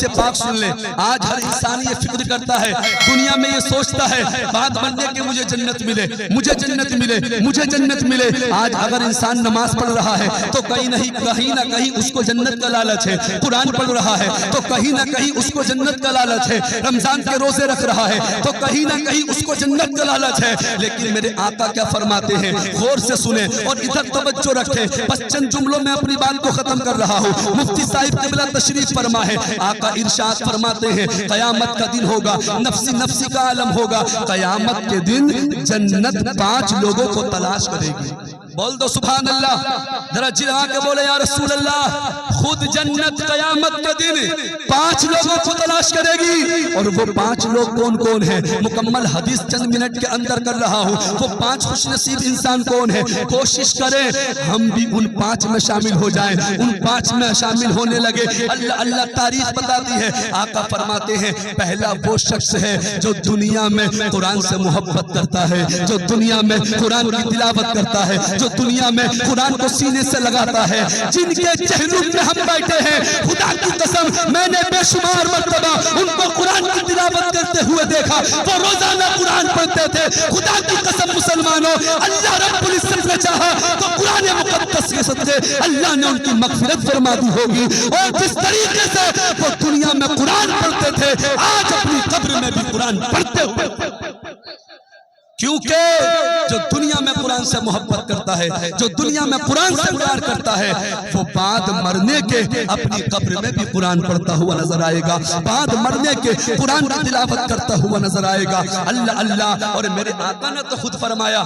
حدیث پاک سن لیں. آج ہر انسان یہ فکر کرتا ہے, دنیا میں یہ سوچتا ہے بعد مرنے کے مجھے جنت ملے, مجھے جنت ملے, مجھے جنت ملے. آج اگر انسان نماز پڑھ رہا ہے تو کہیں نہ کہیں اس کو جنت کا لالچ ہے. قرآن پڑھ رہا ہے تو کہیں نہ کہیں اس کو جنت کا لالچ ہے. رمضان کے روزے رکھ رہا ہے تو کہیں نہ کہیں اس کو جنت کا لالچ ہے. لیکن میرے آقا کیا فرماتے ہیں, غور سے سنیں اور ادھر توجہ رکھیں. بس چند جملوں میں اپنی بات کو ختم کر رہا ہوں. مفتی صاحب قبلہ تشریف فرما ہے. آقا ارشاد فرماتے ہیں قیامت کا دن ہوگا, نفسی نفسی کا عالم ہوگا. قیامت کے دن جنت 5 لوگوں کو تلاش کرے گی. بول دو سبحان اللہ, ذرا جلا کے بولے یا رسول اللہ. خود جنت قیامت کے دن 5 لوگوں کو تلاش کرے گی. اور وہ 5 لوگ کون کون ہیں؟ مکمل حدیث چند منٹ کے اندر کر رہا ہوں. وہ 5 خوش نصیب انسان کون ہیں؟ کوشش کریں ہم بھی ان 5 میں شامل ہو جائیں, ان 5 میں شامل ہونے لگے. اللہ تاریخ بتاتی ہے. آقا فرماتے ہیں پہلا وہ شخص ہے جو دنیا میں قرآن سے محبت کرتا ہے, جو دنیا میں قرآن کی تلاوت کرتا ہے, جو دنیا میں قرآن کو سینے سے لگاتا ہے. جن کے چہروں میں ہم بیٹھے ہیں, خدا کی قسم میں نے بے شمار مرتبہ ان کو قرآن کی تلاوت کرتے ہوئے دیکھا. وہ روزانہ قرآن پڑھتے تھے. خدا کی قسم مسلمانوں, اللہ رب العزت نے چاہا تو قرآن مقدس کے صدقے اللہ نے ان کی مغفرت فرما دی ہوگی. اور جس طریقے سے وہ دنیا میں قرآن پڑھتے تھے, آج اپنی قبر میں بھی قرآن پڑھتے ہوئے. کیونکہ جو دنیا میں قرآن سے محبت کرتا ہے, جو دنیا میں قرآن سے پیار کرتا ہے, وہ بعد مرنے کے اپنی قبر میں بھی قرآن پڑھتا ہوا نظر آئے گا. بعد مرنے کے قرآن کی تلاوت کرتا ہوا نظر آئے گا. اللہ اللہ. اور میرے آقا نے تو خود فرمایا,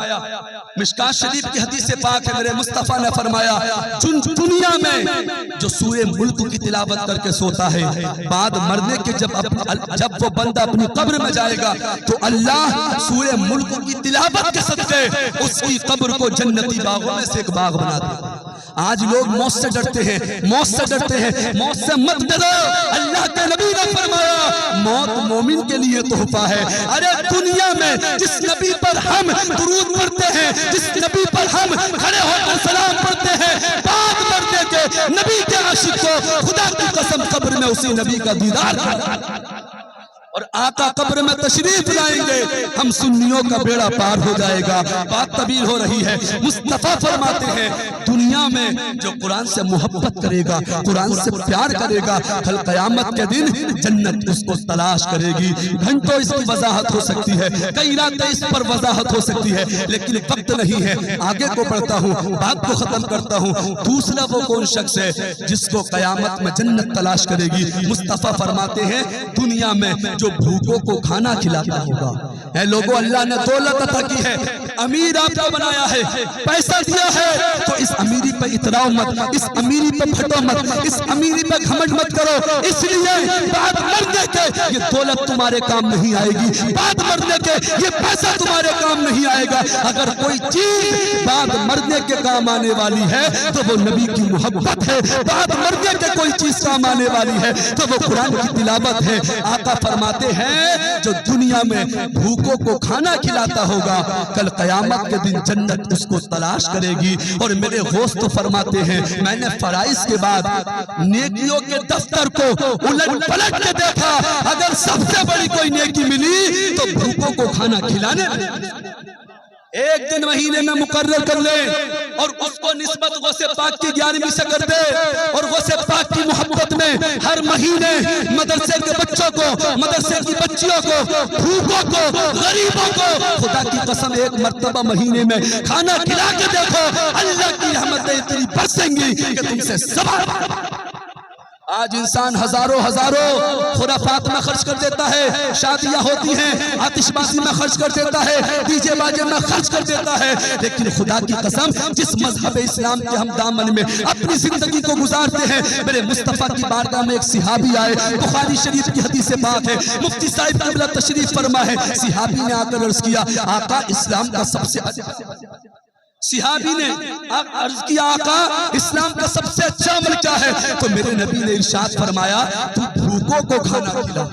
مشکات شریف کی حدیث پاک ہے, میرے مصطفیٰ نے فرمایا دنیا میں جو سورہ ملک کی تلاوت کر کے سوتا ہے, بعد مرنے کے جب وہ بندہ اپنی قبر میں جائے گا تو اللہ سورہ ملک کی تلاوت کے صدقے اس کی قبر کو جنتی باغوں میں سے ایک باغ بنا دے. آج لوگ موت سے ڈرتے ہیں, موت سے ڈرتے ہیں. موت سے مت ڈرو. اللہ کے نبی نے فرمایا موت مومن کے لیے تحفہ ہے. ارے دنیا میں جس نبی پر ہم درود پڑھتے ہیں, جس نبی پر ہم کھڑے ہو کر سلام پڑھتے ہیں, بعد مرنے کے نبی کے عاشق کو خدا کی قسم قبر میں اسی نبی کا دیدار کرنا. اور آقا قبر میں تشریف لائیں گے, ہم سنیوں کا بیڑا پار ہو جائے گا. بات طویل ہو رہی ہے. مصطفیٰ فرماتے ہیں دنیا میں جو قرآن سے محبت کرے گا, قرآن سے پیار کرے گا, کل قیامت کے دن جنت اس کو تلاش کرے گی. گھنٹوں اس کی وضاحت ہو سکتی ہے, کئی راتیں اس پر وضاحت ہو سکتی ہے, لیکن وقت نہیں ہے. آگے کو پڑھتا ہوں, بات کو ختم کرتا ہوں. دوسرا وہ کون شخص ہے جس کو قیامت میں جنت تلاش کرے گی؟ مصطفیٰ فرماتے ہیں دنیا میں جو بھوکوں کو کھانا کھلاتا ہوگا. اے لوگوں, اللہ نے دولت عطا کی ہے, امیر آپ کو بنایا ہے, پیسہ دیا ہے, تو اس امیری پہ اتراؤ مت, اس امیری پہ پھٹو مت, اس امیری پہ گھمنڈ مت کرو. اس لیے بعد مرنے کے یہ دولت تمہارے کام نہیں آئے گی, بعد مرنے کے یہ پیسہ تمہارے کام نہیں آئے گا. اگر کوئی چیز بعد مرنے کے کام آنے والی ہے تو وہ نبی کی محبت ہے. بعد مرنے کے کوئی چیز کام آنے والی ہے تو وہ قرآن کی تلاوت ہے. آقا فرماتے ہیں جو دنیا میں بھوکوں کو کھانا کھلاتا ہوگا, کل قیامت کے دن جنت اس کو تلاش کرے گی. اور میرے غوث تو فرماتے ہیں میں نے فرائض کے بعد نیکیوں کے دفتر کو الٹ پلٹ کے دیکھا, اگر سب سے بڑی کوئی نیکی ملی تو بھوکوں کو کھانا کھلانے میں. ایک دن مہینے میں مقرر کر لیں اور اس کو نسبت غوث پاک کی 11ویں سے کر دے, اور غوث پاک کی محبت میں ہر مہینے مدرسے کے بچوں کو, مدرسے کی بچیوں کو, بھوکوں کو, غریبوں کو خدا کی قسم ایک مرتبہ مہینے میں کھانا کھلا کے دیکھو, اللہ کی رحمتیں اتنی برسیں گی کہ تم سے سوال. آج انسان ہزاروں خرافات میں خرچ کر دیتا ہے, شادیاں ہوتی ہیں آتش بازی میں خرچ کر دیتا ہے, ڈی جے باجے میں خرچ کر دیتا ہے. لیکن خدا کی قسم جس مذہب اسلام کے ہم دامن میں اپنی زندگی کو گزارتے ہیں, میرے مصطفیٰ کی بارگاہ میں ایک صحابی آئے, بخاری شریف کی حدیث پاک ہے, مفتی صاحب قبلہ تشریف فرما ہے. صحابی نے آ کر عرض کیا آقا اسلام کا سب سے صحابی نے عرض کیا آقا اسلام کا سب سے اچھا عمل کیا ہے؟ تو میرے نبی نے ارشاد فرمایا تو بھوکوں کو کھانا کھلا,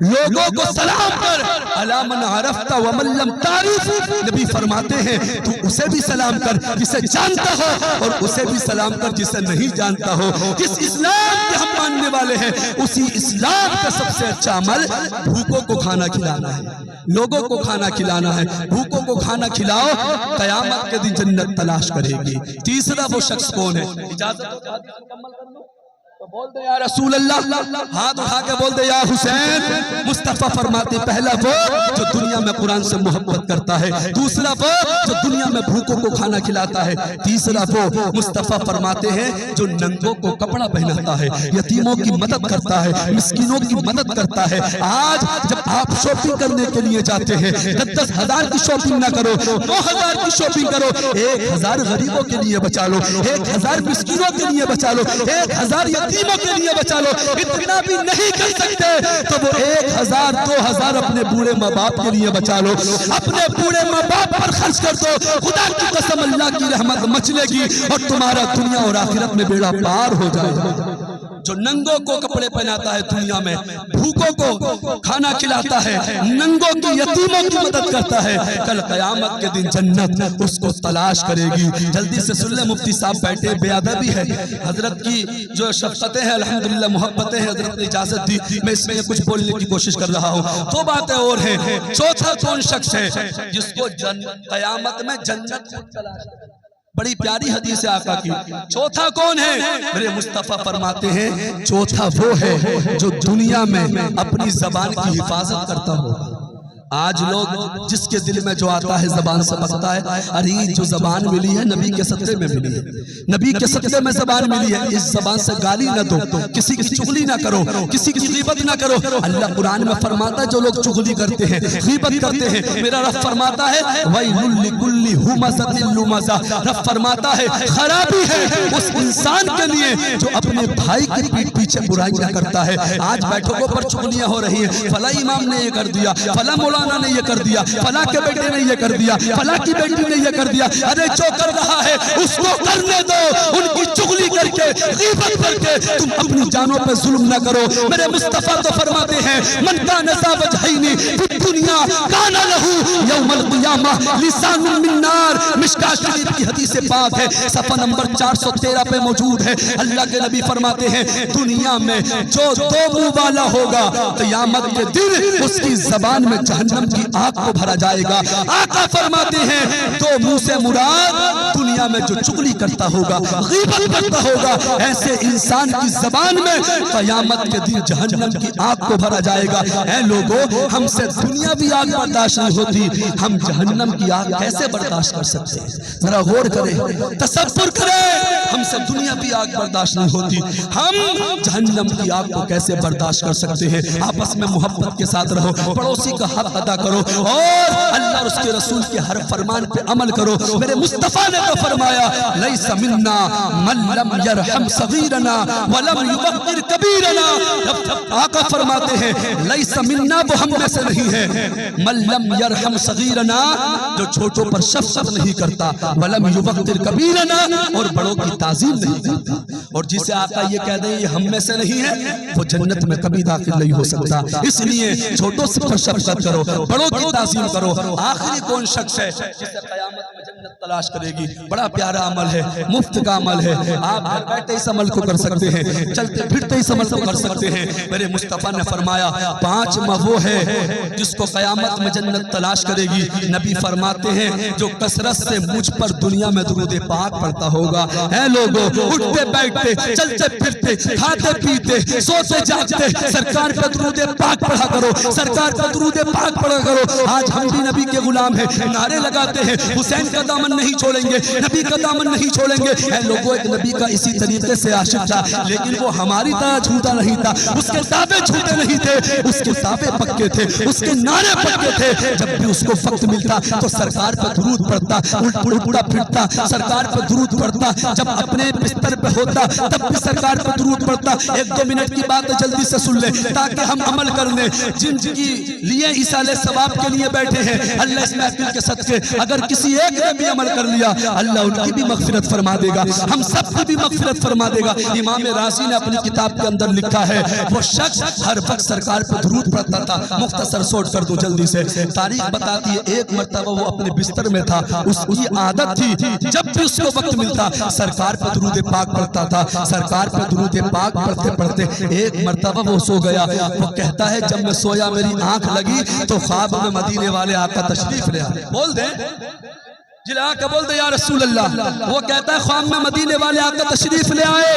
لوگوں کو سلام کر, الا من عرفت ومن لم تعرف. نبی فرماتے ہیں تو اسے بھی سلام کر جسے جانتا ہو, اور اسے بھی سلام کر جسے نہیں جانتا ہو. جس اسلام کے ہم مانگنے والے ہیں، اسی اسلام کا سب سے اچھا عمل بھوکوں کو کھانا کھلانا ہے، لوگوں کو کھانا کھلانا ہے۔ بھوکوں کو کھانا کھلاؤ، قیامت کے دن جنت تلاش کرے گی۔ تیسرا وہ شخص کون ہے؟ اجازت ہو تو حدیث مکمل کر لو تو بول دے یا رسول اللہ، ہاتھ اٹھا کے بول دے یا حسین۔ مصطفیٰ فرماتے پہلا وہ جو دنیا میں قرآن سے محبت کرتا ہے، دوسرا وہ جو دنیا میں بھوکوں کو کھانا کھلاتا ہے، تیسرا وہ مصطفیٰ فرماتے ہیں جو ننگوں کو کپڑا پہناتا ہے، یتیموں کی مدد کرتا ہے، مسکینوں کی مدد کرتا ہے۔ آج جب آپ شاپنگ کرنے کے لیے جاتے ہیں، 10,000 کی شاپنگ نہ کرو، 9,000 کی شاپنگ کرو، 1,000 غریبوں کے لیے بچا لو، 1,000 مسکینوں کے لیے بچا لو، 1,000 یتیموں کے لیے بچا لو۔ اتنا بھی نہیں کر سکتے تو وہ 1,000 2,000 اپنے بوڑھے ماں باپ کے لیے بچا لو، اپنے بوڑھے ماں باپ پر خرچ کر دو۔ خدا کی قسم اللہ کی رحمت مچلے گی اور تمہارا دنیا اور آخرت میں بیڑا پار ہو جائے گا۔ جو ننگوں کو کپڑے پہناتا ہے دنیا میں، بھوکوں کو کھانا کھلاتا ہے، ننگوں کی یتیموں کی مدد کرتا ہے، کل قیامت کے دن جنت اس کو تلاش کرے گی۔ جلدی سے سن لیں، مفتی صاحب بیٹھے، بے ادبی ہے، حضرت کی جو شفقتیں ہیں الحمدللہ محبتیں ہیں، حضرت نے اجازت دی، میں اس میں کچھ بولنے کی کوشش کر رہا ہوں۔ دو باتیں اور ہیں۔ چوتھا کون شخص ہے جس کو قیامت میں جنت تلاش کرے؟ بڑی پیاری حدیث ہے آقا کی۔ چوتھا کون ہے؟ میرے مصطفیٰ فرماتے ہیں چوتھا وہ ہے جو دنیا میں اپنی زبان کی حفاظت کرتا ہو۔ آج لوگ جس کے دل میں جو آتا ہے زبان سے بکتا ہے، ارے جو زبان ملی ہے نبی کے صدقے میں ملی ہے، نبی کے صدقے میں زبان ملی ہے، اس زبان سے گالی نہ دو، کسی کی چغلی نہ کرو، کسی کی غیبت نہ کرو۔ اللہ قرآن میں فرماتا ہے جو لوگ چغلی کرتے ہیں، غیبت کرتے ہیں، میرا رب فرماتا ہے وَيْلٌ لِكُلِّ هُمَزَةٍ لُمَزَةٍ، رب فرماتا ہے خرابی ہے اس انسان کے لیے جو اپنے بھائی کی پیٹھ پیچھے برائیاں کرتا ہے۔ آج بیٹھکوں پر چغلیاں ہو رہی ہیں، فلاں امام نے یہ کر دیا، فلاں مولانا نے یہ کر دیا، فلاں کے بیٹے نے یہ کر دیا، فلاں کی بیٹی نے یہ کر دیا۔ ارے جو کر رہا ہے اس کو کرنے دو، ان کی چغلی کر کے، غیبت کر کے تم اپنی جانوں پہ ظلم نہ کرو۔ میرے مصطفیٰ تو فرماتے ہیں من کان ذا وجہین فی الدنیا کان لہ یوم القیامہ لسان من نار۔ مشکاۃ شریف کی حدیث پاک ہے، صفحہ نمبر 413 پہ موجود ہے۔ اللہ کے نبی فرماتے ہیں دنیا میں جو دو منہ والا ہوگا قیامت کے دن اس کی زبان میں جہنم کی آگ کو بھرا جائے گا۔ آقا فرماتے ہیں دو منہ سے مراد دنیا میں جو چغلی کرتا ہوگا، غیبت کرتا ہوگا، ایسے انسان کی زبان میں قیامت کے دن جہنم کی آگ کو بھرا جائے گا۔ اے لوگوں، ہم سے دنیا بھی آگ برداشت نہیں ہوتی، ہم جہنم کی آگ کیسے برداشت کر سکتے ہیں؟ ذرا غور کریں، تصور کریں، ہم سے دنیا بھی آگ برداشت نہیں ہوتی، ہم جہنم کی آگ کو کیسے برداشت کر سکتے ہیں؟ آپس میں محبت کے ساتھ رہو، پڑوسی کا حق ادا کرو اور اللہ اور اس کے رسول کے ہر فرمان پہ عمل کرو۔ میرے مصطفیٰ نے تو فرمایا لیس منا من لم یرحم صغیرنا ولم یوقر کبیرنا۔ آقا فرماتے ہیں لیس منا، وہ ہم میں سے نہیں ہے، من لم یرحم صغیرنا، جو چھوٹوں پر شفقت نہیں کرتا، ولم یوقر کبیرنا، اور بڑوں کی تعظیم نہیں کرتا۔ اور جسے آقا یہ کہہ دیں یہ ہم میں سے نہیں ہے، وہ جنت میں کبھی داخل نہیں ہو سکتا۔ اس لیے چھوٹوں سے پر شفقت کرو، بڑوں کی تعظیم کرو۔ آخری کون شخص ہے جسے قیامت میں جنت تلاش کرے گی؟ بڑا پیارا عمل ہے، مفت کا عمل ہے، آپ گھر بیٹھے اس عمل کو کر سکتے ہیں، چلتے پھرتے اس عمل کو کر سکتے ہیں۔ میرے مصطفیٰ نے فرمایا 5 وہ ہے جس کو قیامت میں جنت تلاش کرے گی۔ نبی فرماتے ہیں جو کثرت سے مجھ پر دنیا میں درود پاک پڑھتا ہوگا۔ اے لوگوں، اٹھتے بیٹھتے، چلتے پھرتے، کھاتے پیتے، سوتے جاگتے سرکار پر درود پاک پڑھا کرو، سرکار پر درود پاک پڑھا کرو۔ آج ہم بھی نبی کے غلام ہیں، نعرے لگاتے ہیں حسین کا دامن نہیں چھوڑیں گے، نبی کا دامن نہیں چھوڑیں گے۔ اے لوگوں، ایک نبی کا اسی طریقے سے عاشق تھا، لیکن وہ ہماری طرح جھوٹا نہیں تھا، اس کے دعوے جھوٹے نہیں تھے، اس کے دعوے پکے تھے، اس کے نعرے پکے تھے۔ جب بھی اس کو وقت ملتا تو سرکار پر درود پڑھتا، اٹھتا پھرتا سرکار پر درود پڑھتا، جب اپنے بستر پہ ہوتا تب بھی سرکار پر درود پڑھتا۔ 1-2 منٹ کی بات جلدی سے سن لیں تاکہ ہم عمل کر لیں۔ جن کی لیے ایصال ثواب کے لیے بیٹھے ہیں، اللہ اس محفل کے صدقے اگر کسی ایک نے بھی عمل عمل کر لیا اللہ ان کی بھی مغفرت فرما دے گا، ہم سب کی بھی مغفرت فرما دے گا۔ امام رازی نے اپنی کتاب کے اندر لکھا ہے وہ شخص ہر وقت سرکار پہ درود پڑھتا تھا۔ مختصر سوٹ کر دو جلدی سے، تاریخ بتاتی ہے ایک مرتبہ وہ اپنے بستر میں تھا، اس کی عادت تھی جب بھی اس کو وقت ملتا سرکار پہ درود پاک پڑھتا تھا۔ سرکار پہ درود پاک پڑھتے پڑھتے ایک مرتبہ وہ سو گیا۔ وہ کہتا ہے جب میں سویا میری آنکھ لگی تو خواب میں مدینے والے آقا تشریف لے آئے۔ بول دیں جلا کے بول دے یا رسول اللہ۔ وہ کہتا ہے خواب میں مدینے والے آقا تشریف لے آئے۔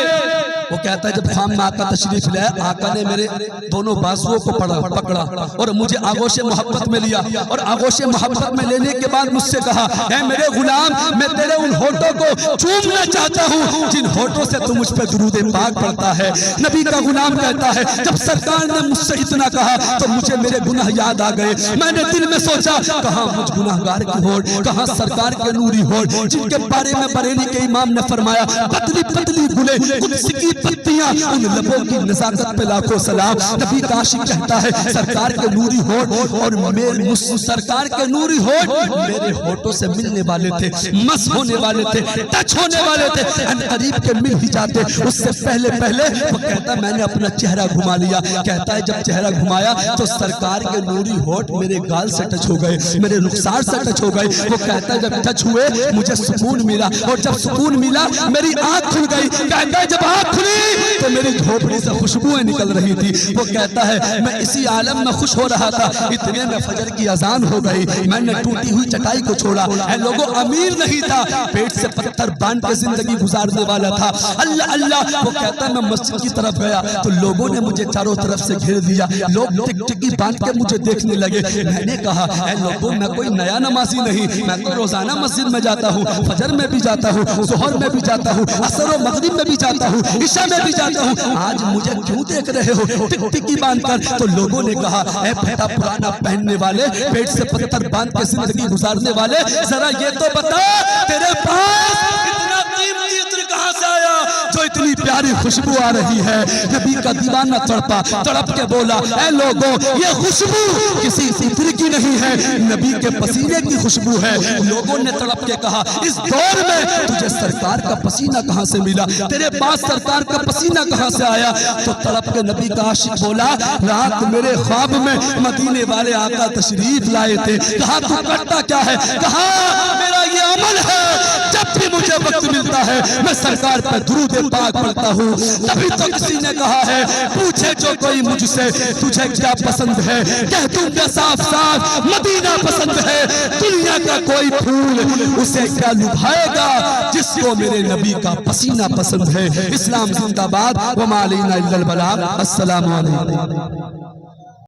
وہ کہتا ہے جب خواب میں آقا تشریف لے آئے آقا نے میرے دونوں بازوؤں کو پکڑا اور مجھے آغوش محبت میں لیا، اور آغوش محبت میں لینے کے بعد مجھ سے کہا اے میرے غلام میں تیرے ان ہونٹوں کو چومنا چاہتا ہوں جن ہونٹوں سے تو مجھ پہ درود پاک پڑھتا ہے۔ نبی کا غلام کہتا ہے جب سرکار نے مجھ سے اتنا کہا تو مجھے میرے گناہ یاد آ گئے۔ میں نے دل میں سوچا کہاں مجھ گناہگار کی ہونٹ، کہاں سرکار کے نوری ہونٹ جن کے بارے میں بریلی کے امام نے فرمایا پتلی پتلی گلے قدس کی پتیاں ان لبوں کی نزاکت پہ لاکھوں سلام۔ نبی کا عاشق کہتا ہے سرکار کے نوری ہونٹ اور سرکار کے نوری ہونٹ میرے ہونٹوں سے ملنے والے تھے، مس ہونے والے تھے، ٹچ ہونے والے تھے، ان قریب کے مل ہی جاتے۔ اس سے پہلے وہ کہتا ہے میں نے اپنا چہرہ گھما لیا۔ کہتا ہے جب چہرہ گھمایا تو سرکار کے نوری ہونٹ میرے گال سے ٹچ ہو گئے، میرے رخسار سے ٹچ ہو گئے۔ وہ کہتا ہے جب ٹچ ہوئے مجھے سکون ملا، اور جب سکون ملا میری آنکھ کھل گئی۔ کہتا ہے جب آنکھ کھلی تو میری جھوپڑی سے خوشبوئیں نکل رہی تھی۔ وہ کہتا ہے میں اسی عالم میں خوش ہو رہا تھا، اتنے میں فجر کی اذان ہو گئی۔ میں نے ٹوٹی ہوئی چٹائی کو چھوڑا، اے لوگوں امیر نہیں تھا، پیٹ سے پتھر باندھ کے زندگی گزارنے والا تھا۔ اللہ اللہ وہ کہتا ہے میں مسجد کی طرف گیا تو لوگوں نے مجھے چاروں طرف سے گھیر دیا، لوگ ٹک ٹکی باندھ کے مجھے دیکھنے لگے۔ میں نے کہا اے لوگوں میں کوئی نیا نمازی نہیں، میں تو روزانہ مسجد میں جاتا ہوں، فجر میں بھی جاتا ہوں، ظہر میں بھی جاتا ہوں، عصر و مغرب میں بھی جاتا ہوں، عشاء میں بھی جاتا ہوں، آج مجھے کیوں دیکھ رہے ہو ٹک ٹکی باندھ کر؟ تو لوگوں نے کہا اے پھٹا پرانا پہننے والے، پیٹ سے پتھر باندھ کے زندگی گزارنے والے، ذرا یہ تو بتا تیرے پاس اتنا قیمتی عطر کہاں سے آیا جو اتنی پیاری خوشبو آ رہی ہے؟ نبی کا دیوانہ تڑپا، تڑپ کے بولا اے لوگوں یہ خوشبو کسی عطر کی نہیں ہے، نبی کے پسینے کی خوشبو ہے۔ لوگوں نے تڑپ کے کہا اس دور میں تجھے سرکار کا پسینہ کہاں سے ملا، تیرے پاس سرکار کا پسینہ کہاں سے آیا؟ تو تڑپ کے نبی کا عاشق بولا رات میرے خواب میں مدینے والے آقا تشریف لائے تھے۔ کہا تو کرتا کیا ہے؟ کہا میرا یہ عمل ہے جب بھی مجھے وقت ملتا ہے میں سرکار پر درود پاک پڑھتا ہوں۔ تبھی تو کسی نے کہا ہے پوچھے جو کوئی مجھ سے تجھے کیا پسند ہے، کہہ دوں گا صاف صاف مدینہ پسند ہے۔ دنیا کا کوئی پھول اسے کیا لبھائے گا جس کو میرے نبی کا پسینہ پسند ہے۔ اسلام زندہ باد، وما علینا الا البلاغ۔ السلام علیکم۔